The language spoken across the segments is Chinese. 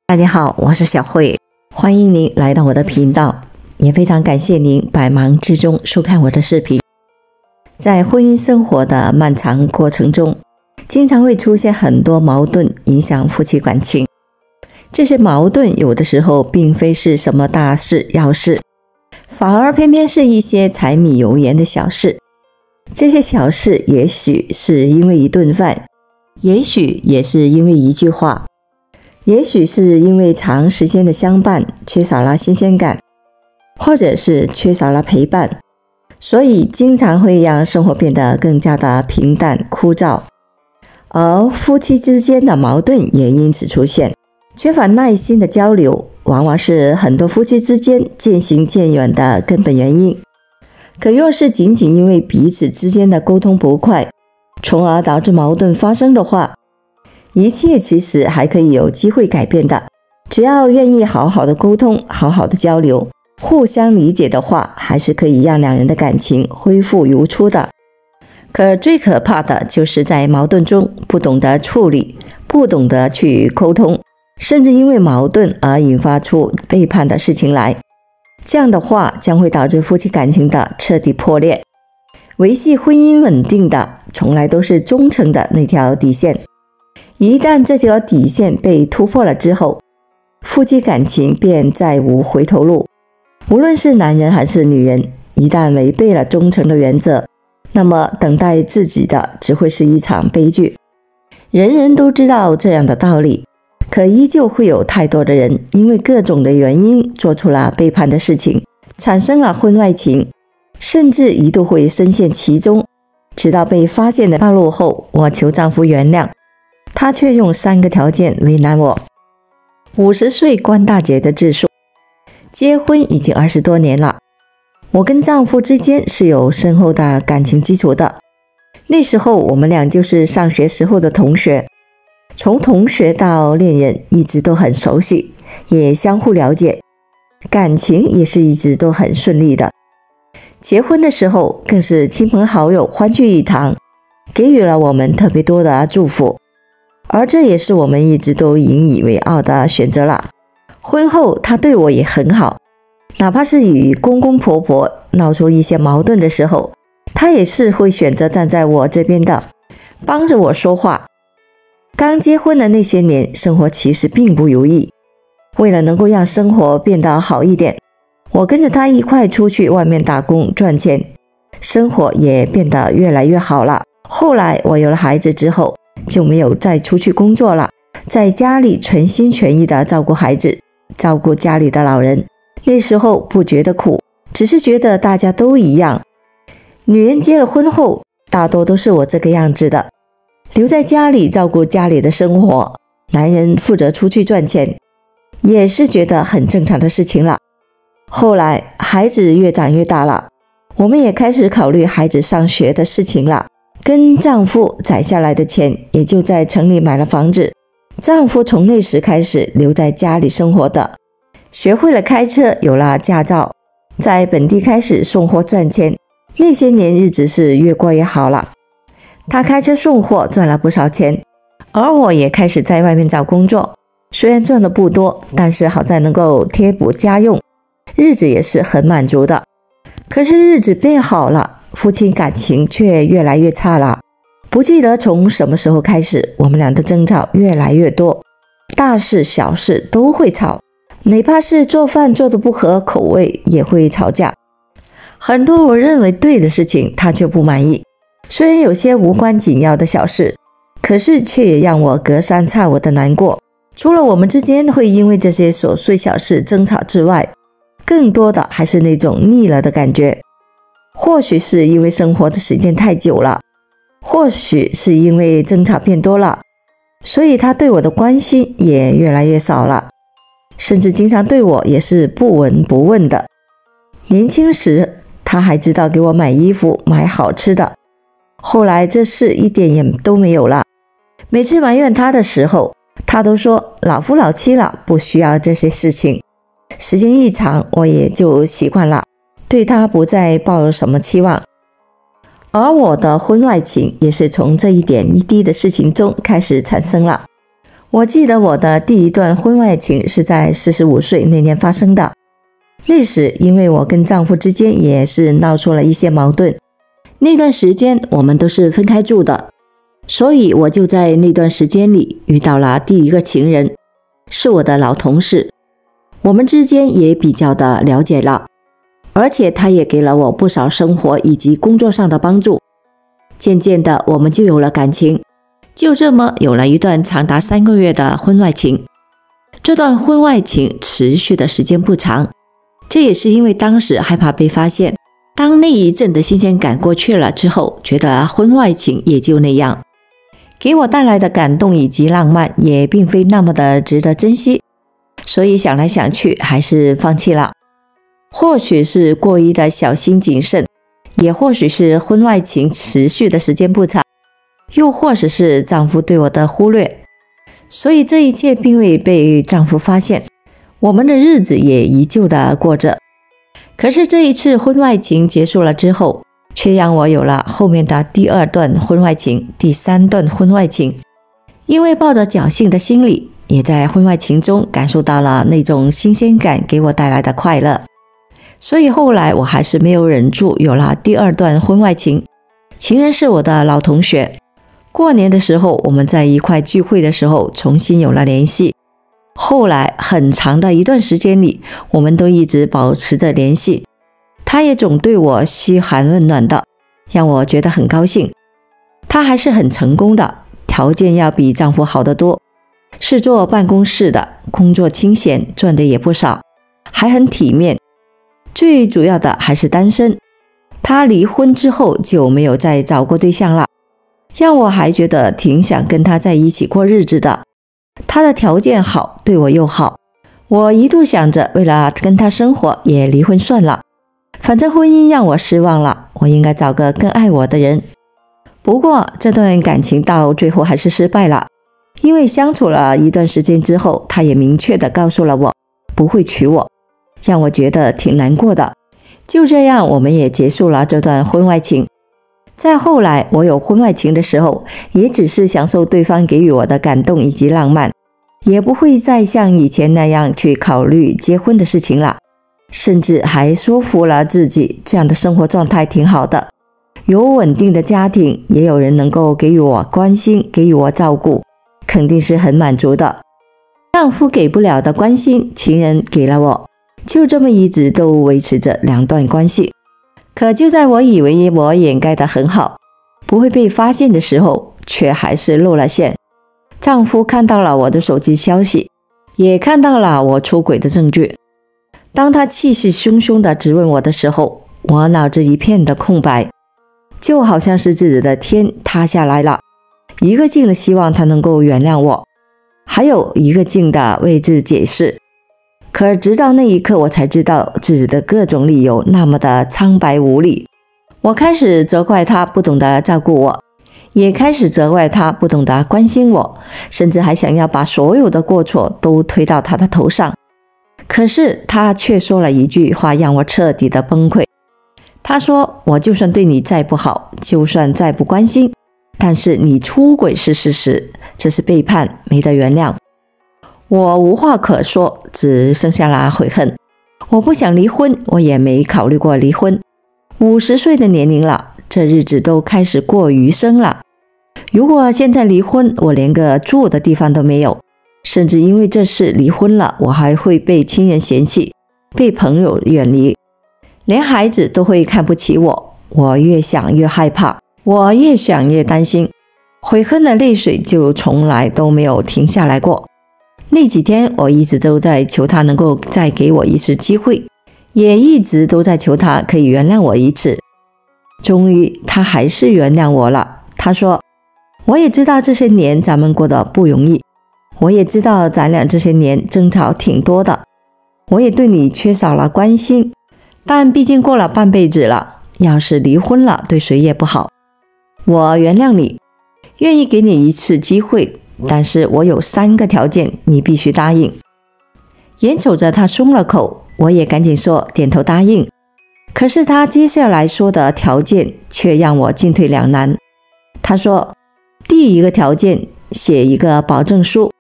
大家好，我是小慧，欢迎您来到我的频道，也非常感谢您百忙之中收看我的视频。在婚姻生活的漫长过程中，经常会出现很多矛盾，影响夫妻感情。这些矛盾有的时候并非是什么大事要事，反而偏偏是一些柴米油盐的小事。这些小事也许是因为一顿饭，也许也是因为一句话，也许是因为长时间的相伴缺少了新鲜感，或者是缺少了陪伴，所以经常会让生活变得更加的平淡枯燥。而夫妻之间的矛盾也因此出现，缺乏耐心的交流，往往是很多夫妻之间渐行渐远的根本原因。可若是仅仅因为彼此之间的沟通不快，从而导致矛盾发生的话，一切其实还可以有机会改变的。只要愿意好好的沟通，好好的交流，互相理解的话，还是可以让两人的感情恢复如初的。可最可怕的就是在矛盾中不懂得处理，不懂得去沟通，甚至因为矛盾而引发出背叛的事情来。这样的话将会导致夫妻感情的彻底破裂。维系婚姻稳定的从来都是忠诚的那条底线，一旦这条底线被突破了之后，夫妻感情便再无回头路。无论是男人还是女人，一旦违背了忠诚的原则，那么等待自己的只会是一场悲剧。人人都知道这样的道理，可依旧会有太多的人因为各种的原因做出了背叛的事情，产生了婚外情，甚至一度会深陷其中。直到被发现的暴露后，我求丈夫原谅，他却用3个条件为难我。50岁关大姐的自述，结婚已经20多年了，我跟丈夫之间是有深厚的感情基础的。那时候我们俩就是上学时候的同学，从同学到恋人一直都很熟悉，也相互了解，感情也是一直都很顺利的。结婚的时候更是亲朋好友欢聚一堂，给予了我们特别多的祝福，而这也是我们一直都引以为傲的选择了。婚后他对我也很好，哪怕是与公公婆婆闹出一些矛盾的时候，他也是会选择站在我这边的，帮着我说话。刚结婚的那些年，生活其实并不如意，为了能够让生活变得好一点，我跟着他一块出去外面打工赚钱，生活也变得越来越好了。后来我有了孩子之后，就没有再出去工作了，在家里全心全意的照顾孩子，照顾家里的老人。那时候不觉得苦，只是觉得大家都一样。女人结了婚后，大多都是我这个样子的，留在家里照顾家里的生活，男人负责出去赚钱，也是觉得很正常的事情了。后来孩子越长越大了，我们也开始考虑孩子上学的事情了。跟丈夫攒下来的钱，也就在城里买了房子。丈夫从那时开始留在家里生活的，学会了开车，有了驾照，在本地开始送货赚钱。那些年日子是越过越好了，他开车送货赚了不少钱，而我也开始在外面找工作，虽然赚的不多，但是好在能够贴补家用，日子也是很满足的。可是日子变好了，夫妻感情却越来越差了。不记得从什么时候开始，我们俩的争吵越来越多，大事小事都会吵，哪怕是做饭做得不合口味也会吵架。很多我认为对的事情，他却不满意。虽然有些无关紧要的小事，可是却也让我隔三差五的难过。除了我们之间会因为这些琐碎小事争吵之外，更多的还是那种腻了的感觉。或许是因为生活的时间太久了，或许是因为争吵变多了，所以他对我的关心也越来越少了，甚至经常对我也是不闻不问的。年轻时他还知道给我买衣服买好吃的，后来这事一点也都没有了。每次埋怨他的时候，他都说老夫老妻了，不需要这些事情。时间一长，我也就习惯了，对他不再抱有什么期望。而我的婚外情也是从这一点一滴的事情中开始产生了。我记得我的第一段婚外情是在45岁那年发生的。那时因为我跟丈夫之间也是闹出了一些矛盾，那段时间我们都是分开住的，所以我就在那段时间里遇到了第一个情人，是我的老同事。我们之间也比较的了解了，而且他也给了我不少生活以及工作上的帮助。渐渐的我们就有了感情，就这么有了一段长达3个月的婚外情。这段婚外情持续的时间不长，这也是因为当时害怕被发现，当那一阵的新鲜感过去了之后，觉得婚外情也就那样，给我带来的感动以及浪漫也并非那么的值得珍惜，所以想来想去还是放弃了。或许是过于的小心谨慎，也或许是婚外情持续的时间不长，又或者是丈夫对我的忽略，所以这一切并未被丈夫发现，我们的日子也依旧的过着。可是这一次婚外情结束了之后，却让我有了后面的第2段婚外情、第3段婚外情。因为抱着侥幸的心理，也在婚外情中感受到了那种新鲜感给我带来的快乐，所以后来我还是没有忍住，有了第2段婚外情。情人是我的老同学，过年的时候我们在一块聚会的时候重新有了联系。后来很长的一段时间里，我们都一直保持着联系，他也总对我嘘寒问暖的，让我觉得很高兴。他还是很成功的，条件要比丈夫好得多，是做办公室的，工作清闲，赚的也不少，还很体面。最主要的还是单身，他离婚之后就没有再找过对象了，让我还觉得挺想跟他在一起过日子的。他的条件好，对我又好，我一度想着为了跟他生活也离婚算了，反正婚姻让我失望了，我应该找个更爱我的人。不过这段感情到最后还是失败了，因为相处了一段时间之后，他也明确地告诉了我不会娶我，让我觉得挺难过的。就这样我们也结束了这段婚外情。再后来我有婚外情的时候，也只是享受对方给予我的感动以及浪漫，也不会再像以前那样去考虑结婚的事情了，甚至还说服了自己这样的生活状态挺好的，有稳定的家庭，也有人能够给予我关心，给予我照顾，肯定是很满足的。丈夫给不了的关心，情人给了我，就这么一直都维持着2段关系。可就在我以为我掩盖得很好，不会被发现的时候，却还是露了馅。丈夫看到了我的手机消息，也看到了我出轨的证据。当他气势汹汹地质问我的时候，我脑子一片的空白，就好像是自己的天塌下来了，一个劲的希望他能够原谅我，还有一个劲的为自己解释。可直到那一刻，我才知道自己的各种理由那么的苍白无力。我开始责怪他不懂得照顾我，也开始责怪他不懂得关心我，甚至还想要把所有的过错都推到他的头上。可是他却说了一句话让我彻底的崩溃。他说，我就算对你再不好，就算再不关心，但是你出轨是事实，这是背叛，没得原谅。我无话可说，只剩下了悔恨。我不想离婚，我也没考虑过离婚。50岁的年龄了，这日子都开始过余生了。如果现在离婚，我连个住的地方都没有，甚至因为这事离婚了，我还会被亲人嫌弃，被朋友远离，连孩子都会看不起我。我越想越害怕，我越想越担心，悔恨的泪水就从来都没有停下来过。那几天我一直都在求他能够再给我一次机会，也一直都在求他可以原谅我一次。终于他还是原谅我了。他说，我也知道这些年咱们过得不容易，我也知道咱俩这些年争吵挺多的，我也对你缺少了关心，但毕竟过了半辈子了，要是离婚了对谁也不好。我原谅你，愿意给你一次机会，但是我有3个条件，你必须答应。眼瞅着他松了口，我也赶紧说点头答应。可是他接下来说的条件却让我进退两难。他说，第一个条件，写一个保证书，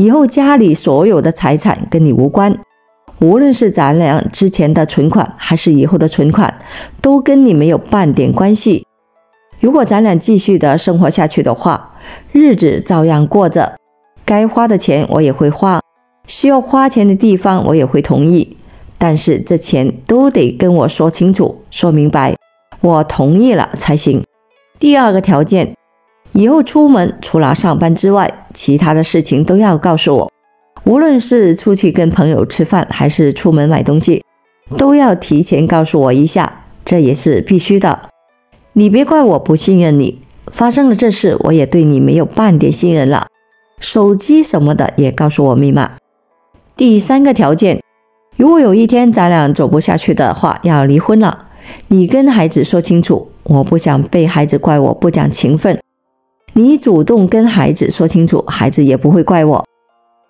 以后家里所有的财产跟你无关，无论是咱俩之前的存款还是以后的存款，都跟你没有半点关系。如果咱俩继续的生活下去的话，日子照样过着，该花的钱我也会花，需要花钱的地方我也会同意，但是这钱都得跟我说清楚，说明白，我同意了才行。第二个条件，以后出门除了上班之外，其他的事情都要告诉我，无论是出去跟朋友吃饭还是出门买东西，都要提前告诉我一下，这也是必须的。你别怪我不信任你，发生了这事我也对你没有半点信任了，手机什么的也告诉我密码。第三个条件，如果有一天咱俩走不下去的话，要离婚了，你跟孩子说清楚，我不想被孩子怪我不讲情分，你主动跟孩子说清楚，孩子也不会怪我。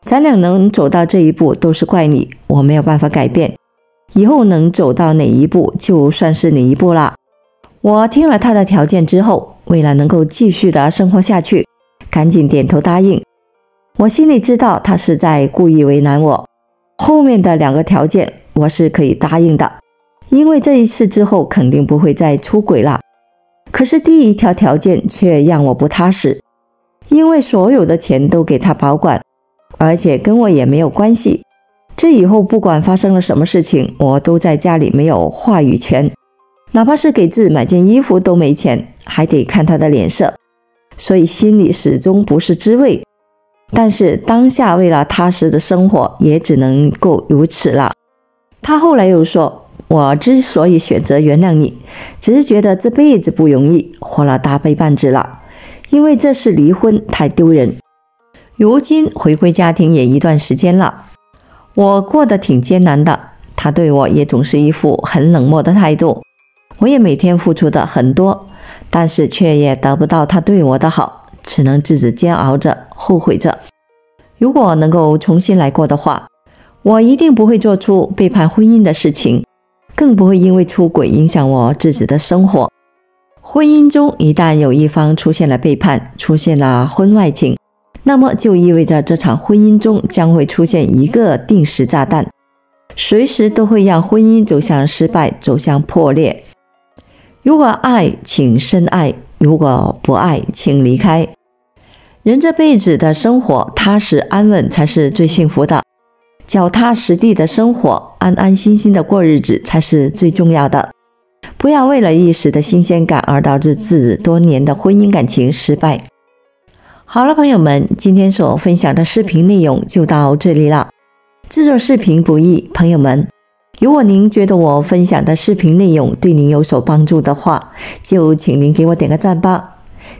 咱俩能走到这一步都是怪你，我没有办法改变，以后能走到哪一步就算是哪一步了。我听了他的条件之后，为了能够继续的生活下去，赶紧点头答应。我心里知道他是在故意为难我，后面的2个条件我是可以答应的，因为这一次之后肯定不会再出轨了。可是第1条条件却让我不踏实，因为所有的钱都给他保管，而且跟我也没有关系，这以后不管发生了什么事情，我都在家里没有话语权，哪怕是给自己买件衣服都没钱，还得看他的脸色，所以心里始终不是滋味。但是当下为了踏实的生活，也只能够如此了。他后来又说，我之所以选择原谅你，只是觉得这辈子不容易，活了大半辈子了，因为这事离婚太丢人。如今回归家庭也一段时间了，我过得挺艰难的，他对我也总是一副很冷漠的态度，我也每天付出的很多，但是却也得不到他对我的好，只能自己煎熬着，后悔着。如果能够重新来过的话，我一定不会做出背叛婚姻的事情，更不会因为出轨影响我自己的生活。婚姻中一旦有一方出现了背叛，出现了婚外情，那么就意味着这场婚姻中将会出现一个定时炸弹，随时都会让婚姻走向失败，走向破裂。如果爱，请深爱；如果不爱，请离开。人这辈子的生活踏实安稳才是最幸福的，脚踏实地的生活，安安心心的过日子才是最重要的。不要为了一时的新鲜感而导致自己多年的婚姻感情失败。好了，朋友们，今天所分享的视频内容就到这里了。制作视频不易，朋友们，如果您觉得我分享的视频内容对您有所帮助的话，就请您给我点个赞吧。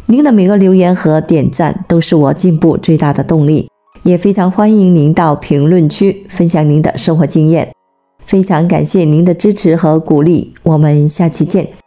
您的每个留言和点赞都是我进步最大的动力，也非常欢迎您到评论区分享您的生活经验。非常感谢您的支持和鼓励，我们下期见。